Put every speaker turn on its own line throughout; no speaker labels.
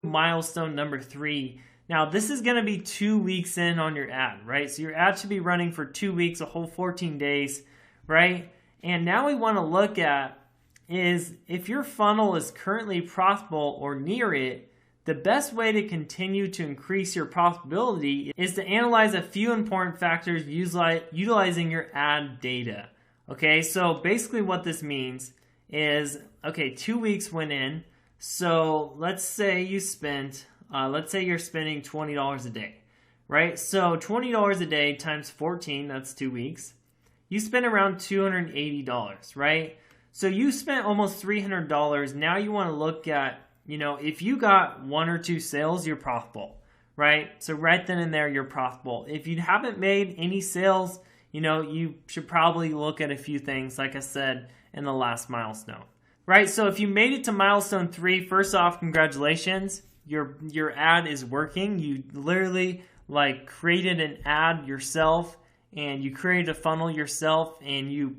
Milestone number 3. Now this is going to be 2 weeks in on your ad, right? So your ad should be running for 2 weeks, a whole 14 days, right? And now we want to look at is if your funnel is currently profitable or near it, the best way to continue to increase your profitability is to analyze a few important factors utilizing your ad data. Okay, so basically what this means is, okay, 2 weeks went in. So let's say you spent, let's say you're spending $20 a day, right? So $20 a day times 14, that's 2 weeks. You spent around $280, right? So you spent almost $300. Now you want to look at, if you got 1 or 2 sales, you're profitable, right? So right then and there, you're profitable. If you haven't made any sales, you should probably look at a few things, like I said in the last milestone, right? So if you made it to milestone 3, first off, congratulations. Your ad is working. You literally created an ad yourself, and you created a funnel yourself, and you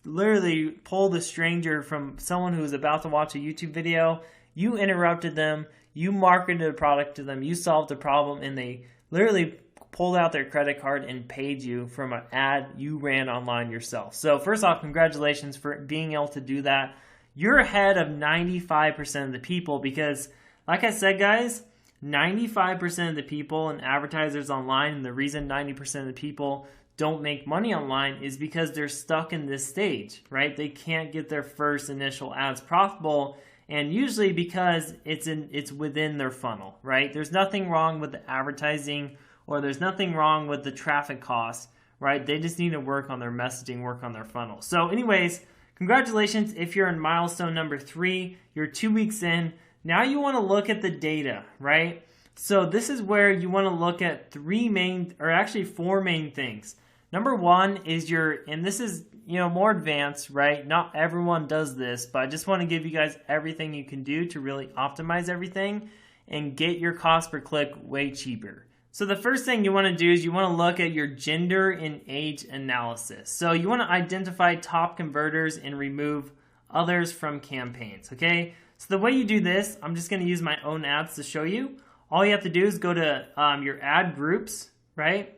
literally pulled a stranger from someone who was about to watch a YouTube video. You interrupted them, you marketed a product to them, you solved a problem, and they literally pulled out their credit card and paid you from an ad you ran online yourself. So first off, congratulations for being able to do that. You're ahead of 95% of the people because, like I said, guys, 95% of the people and advertisers online, and the reason 90% of the people don't make money online is because they're stuck in this stage, right? They can't get their first initial ads profitable, and usually because it's within their funnel, right? There's nothing wrong with the advertising, or there's nothing wrong with the traffic costs, right? They just need to work on their messaging, work on their funnel. So anyways, congratulations if you're in milestone number 3, you're 2 weeks in. Now you want to look at the data, right? So this is where you want to look at 4 main things. Number 1 is and this is, more advanced, right? Not everyone does this, but I just want to give you guys everything you can do to really optimize everything and get your cost per click way cheaper. So the first thing you want to do is you want to look at your gender and age analysis. So you want to identify top converters and remove others from campaigns, okay? So the way you do this, I'm just going to use my own ads to show you. All you have to do is go to your ad groups, right?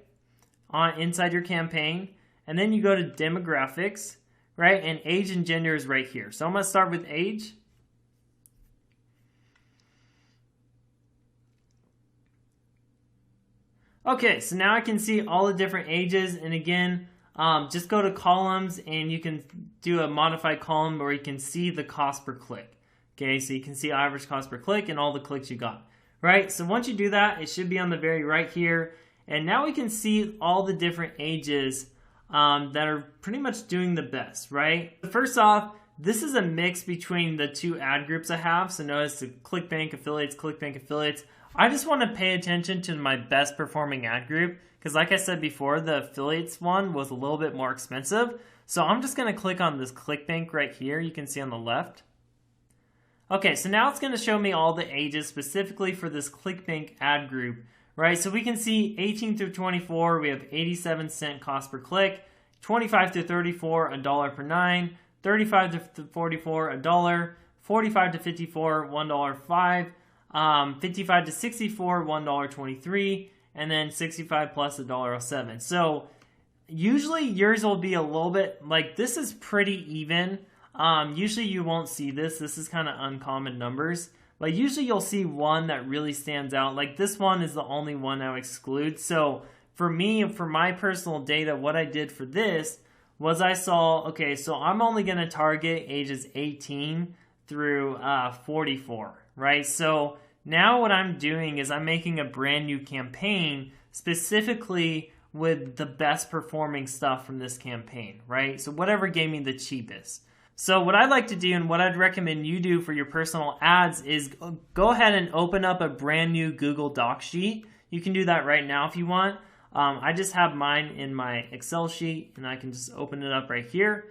Inside your campaign, and then you go to demographics, right? And age and gender is right here. So I'm going to start with age. Okay, so now I can see all the different ages, and again, just go to columns and you can do a modified column where you can see the cost per click. Okay, so you can see average cost per click and all the clicks you got, right? So once you do that, it should be on the very right here. And now we can see all the different ages that are pretty much doing the best, right? First off, this is a mix between the 2 ad groups I have. So notice the ClickBank affiliates. I just want to pay attention to my best performing ad group because like I said before, the affiliates one was a little bit more expensive. So I'm just going to click on this ClickBank right here. You can see on the left. Okay, so now it's going to show me all the ages specifically for this ClickBank ad group. Right, so we can see 18 through 24, we have 87 cent cost per click, 25 to 34, $1 per 9, 35 to 44, $1, 45 to 54, $1.05, 55 to 64, $1.23, and then 65 plus $1.07. So usually yours will be a little bit, this is pretty even. Usually you won't see this. This is kind of uncommon numbers. But usually you'll see one that really stands out. Like this one is the only one I exclude. So for me, for my personal data, what I did for this was I saw, okay, so I'm only going to target ages 18 through 44, right? So now what I'm doing is I'm making a brand new campaign specifically with the best performing stuff from this campaign, right? So whatever gave me the cheapest. So what I'd like to do and what I'd recommend you do for your personal ads is go ahead and open up a brand new Google Doc sheet. You can do that right now if you want. I just have mine in my Excel sheet and I can just open it up right here.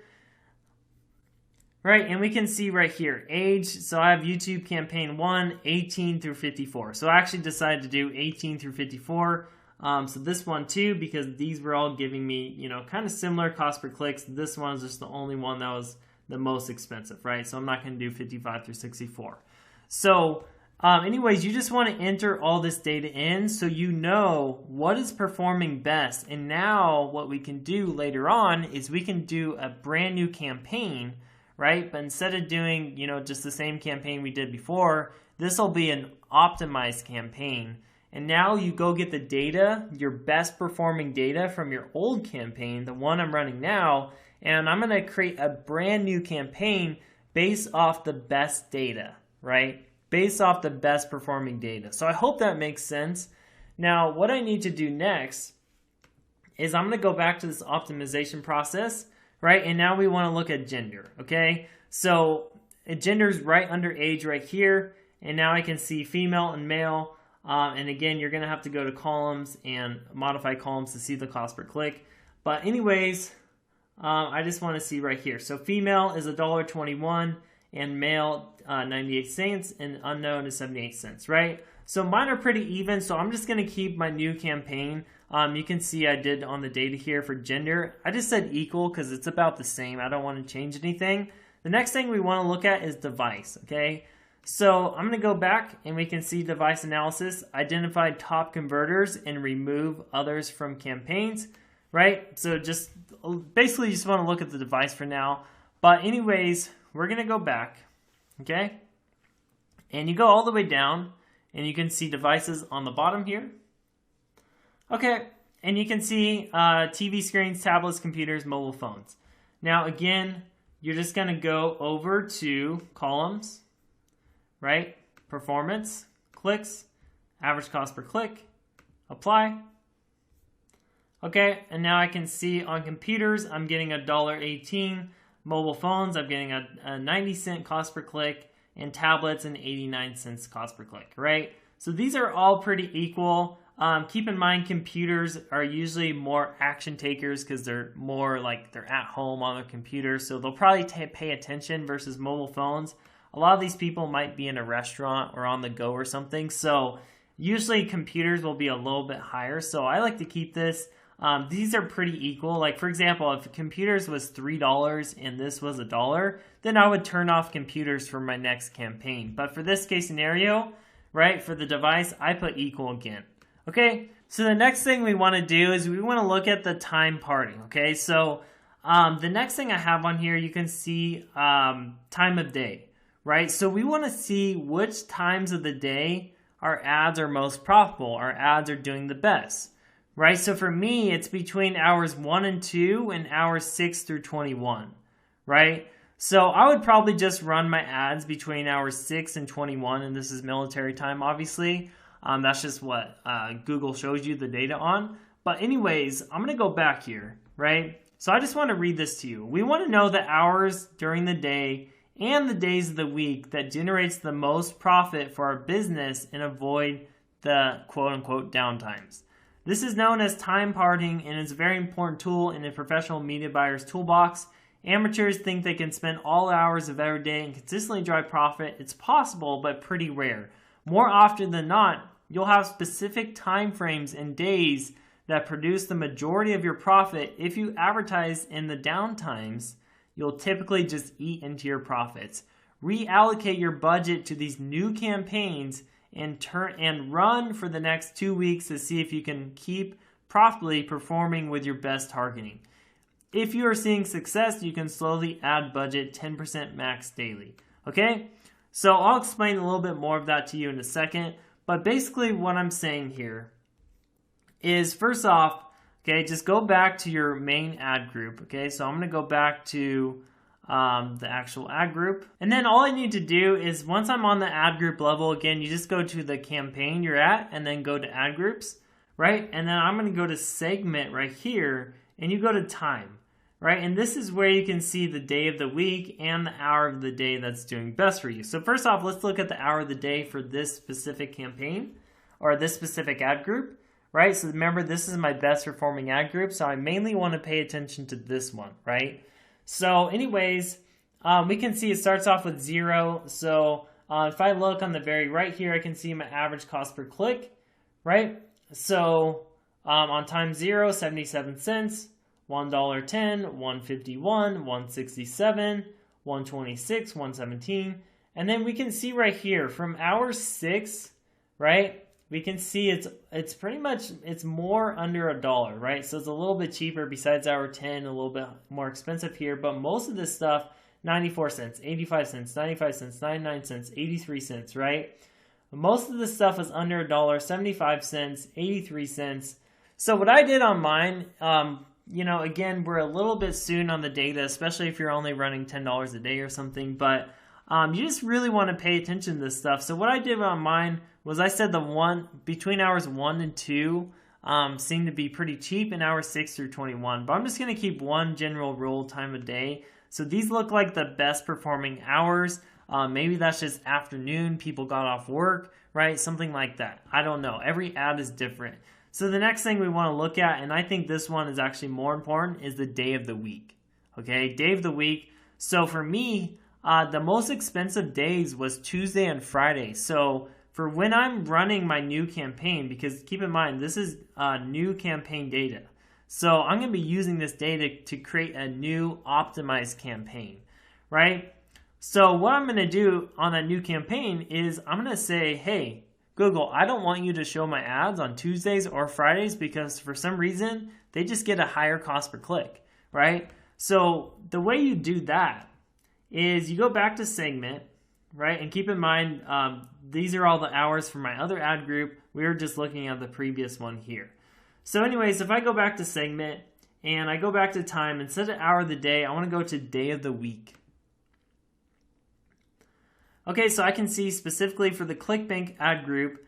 Right, and we can see right here, age. So I have YouTube campaign 1, 18 through 54. So I actually decided to do 18 through 54. So this one too, because these were all giving me, kind of similar cost per clicks. This one is just the only one that was the most expensive, right? So I'm not going to do 55 through 64. So anyways, you just want to enter all this data in so you know what is performing best. And now what we can do later on is we can do a brand new campaign, right? But instead of doing, just the same campaign we did before, this will be an optimized campaign. And now you go get the data, your best performing data from your old campaign, the one I'm running now, and I'm going to create a brand new campaign based off the best data, right? Based off the best performing data. So I hope that makes sense. Now, what I need to do next is I'm going to go back to this optimization process, right? And now we want to look at gender, okay? So gender is right under age right here. And now I can see female and male. And again, you're going to have to go to columns and modify columns to see the cost per click. But anyways, I just want to see right here. So female is $1.21 and male 98 cents and unknown is 78 cents, right? So mine are pretty even. So I'm just going to keep my new campaign. You can see I did on the data here for gender. I just said equal because it's about the same. I don't want to change anything. The next thing we want to look at is device, okay? So I'm going to go back and we can see device analysis, identify top converters and remove others from campaigns, right? So just basically you just want to look at the device for now. But anyways, we're going to go back, okay? And you go all the way down and you can see devices on the bottom here. Okay, and you can see TV screens, tablets, computers, mobile phones. Now again, you're just going to go over to columns, right? Performance, clicks, average cost per click, apply. Okay, and now I can see on computers, I'm getting $1.18. Mobile phones, I'm getting a 90-cent cost per click, and tablets an 89 cents cost per click, right? So these are all pretty equal. Keep in mind, computers are usually more action takers because they're more like they're at home on their computer, so they'll probably pay attention versus mobile phones. A lot of these people might be in a restaurant or on the go or something, so usually computers will be a little bit higher, so I like to keep this. These are pretty equal. Like for example, if computers was $3 and this was $1, then I would turn off computers for my next campaign. But for this case scenario, right, for the device, I put equal again. Okay, so the next thing we want to do is we want to look at the time parting. Okay, so the next thing I have on here, you can see time of day, right? So we want to see which times of the day our ads are most profitable, our ads are doing the best. Right, so for me, it's between hours 1 and 2 and hours 6 through 21, right? So I would probably just run my ads between hours 6 and 21, and this is military time, obviously. That's just what Google shows you the data on. But anyways, I'm going to go back here, right? So I just want to read this to you. We want to know the hours during the day and the days of the week that generates the most profit for our business and avoid the quote-unquote downtimes. This is known as time parting and is a very important tool in a professional media buyer's toolbox. Amateurs think they can spend all hours of every day and consistently drive profit. It's possible, but pretty rare. More often than not, you'll have specific time frames and days that produce the majority of your profit. If you advertise in the downtimes, you'll typically just eat into your profits. Reallocate your budget to these new campaigns and run for the next 2 weeks to see if you can keep profitably performing with your best targeting. If you are seeing success, you can slowly add budget 10% max daily. Okay? So I'll explain a little bit more of that to you in a second. But basically what I'm saying here is, first off, okay, just go back to your main ad group. Okay, so I'm going to go back to the actual ad group. And then all I need to do is, once I'm on the ad group level, again, you just go to the campaign you're at and then go to ad groups, right? And then I'm going to go to segment right here and you go to time, right? And this is where you can see the day of the week and the hour of the day that's doing best for you. So first off, let's look at the hour of the day for this specific campaign or this specific ad group, right? So remember, this is my best performing ad group, so I mainly want to pay attention to this one, right? So anyways, we can see it starts off with 0. So if I look on the very right here, I can see my average cost per click, right? So on time 0, 77 cents, $1.10, $1.51, $1.67, $1.26, $1.17. And then we can see right here from hour 6, right? We can see it's pretty much, it's more under $1, right? So it's a little bit cheaper besides hour 10, a little bit more expensive here. But most of this stuff, 94 cents, 85 cents, 95 cents, 99 cents, 83 cents, right? Most of this stuff is under $1, 75 cents, 83 cents. So what I did on mine, you know, again, we're a little bit soon on the data, especially if you're only running $10 a day or something, but you just really want to pay attention to this stuff. So what I did on mine was I said the one between hours 1 and 2 seemed to be pretty cheap in hours 6 through 21. But I'm just going to keep one general rule time of day. So these look like the best performing hours. Maybe that's just afternoon, people got off work, right? Something like that. I don't know. Every ad is different. So the next thing we want to look at, and I think this one is actually more important, is the day of the week. Okay, day of the week. So for me, the most expensive days was Tuesday and Friday. So for when I'm running my new campaign, because keep in mind, this is new campaign data. So I'm going to be using this data to create a new optimized campaign, right? So what I'm going to do on that new campaign is I'm going to say, hey, Google, I don't want you to show my ads on Tuesdays or Fridays because for some reason, they just get a higher cost per click, right? So the way you do that is you go back to segment, right? And keep in mind, these are all the hours for my other ad group. We were just looking at the previous one here. So anyways, if I go back to segment and I go back to time, instead of hour of the day, I want to go to day of the week. Okay, so I can see specifically for the ClickBank ad group,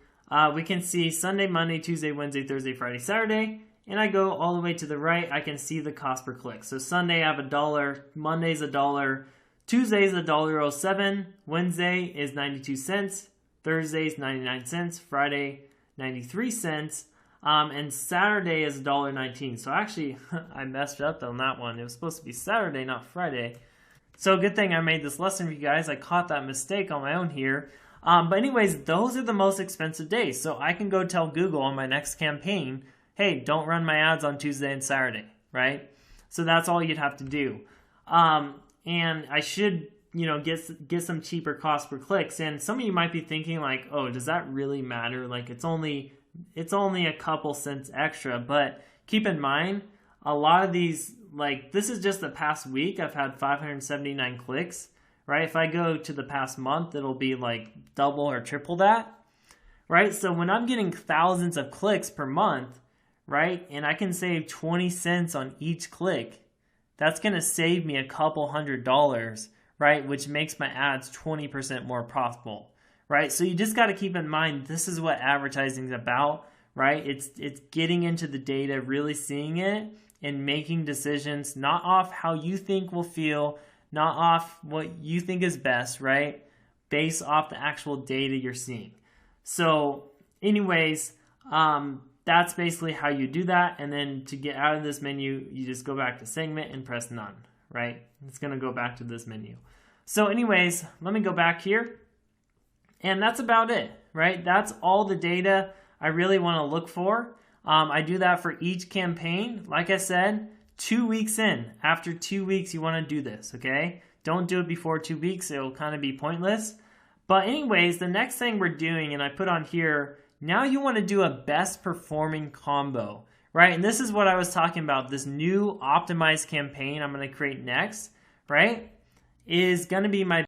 we can see Sunday, Monday, Tuesday, Wednesday, Thursday, Friday, Saturday. And I go all the way to the right, I can see the cost per click. So Sunday I have $1, Monday's $1, Tuesday's $1.07, Wednesday is 92 cents, Thursday's 99 cents, Friday 93 cents, and Saturday is $1.19. So actually, I messed up on that one. It was supposed to be Saturday, not Friday. So good thing I made this lesson for you guys. I caught that mistake on my own here. But anyways, those are the most expensive days. So I can go tell Google on my next campaign, hey, don't run my ads on Tuesday and Saturday, right? So that's all you'd have to do. And I should, you know, get some cheaper cost per clicks. And some of you might be thinking like, oh, does that really matter? Like it's only a couple cents extra. But keep in mind, a lot of these, like this is just the past week, I've had 579 clicks, right? If I go to the past month, it'll be like double or triple that, right? So when I'm getting thousands of clicks per month, right? And I can save 20 cents on each click, that's going to save me a couple $100, right? Which makes my ads 20% more profitable, right? So you just got to keep in mind, this is what advertising is about, right? It's getting into the data, really seeing it and making decisions, not off how you think will feel, not off what you think is best, right? Based off the actual data you're seeing. So anyways, that's basically how you do that. And then to get out of this menu, you just go back to segment and press none, right? It's going to go back to this menu. So anyways, let me go back here. And that's about it, right? That's all the data I really want to look for. I do that for each campaign. Like I said, 2 weeks in. After 2 weeks, you want to do this, okay? Don't do it before 2 weeks. It'll kind of be pointless. But anyways, the next thing we're doing, and I put on here, now you want to do a best performing combo, right? And this is what I was talking about. This new optimized campaign I'm going to create next, right, is going to be my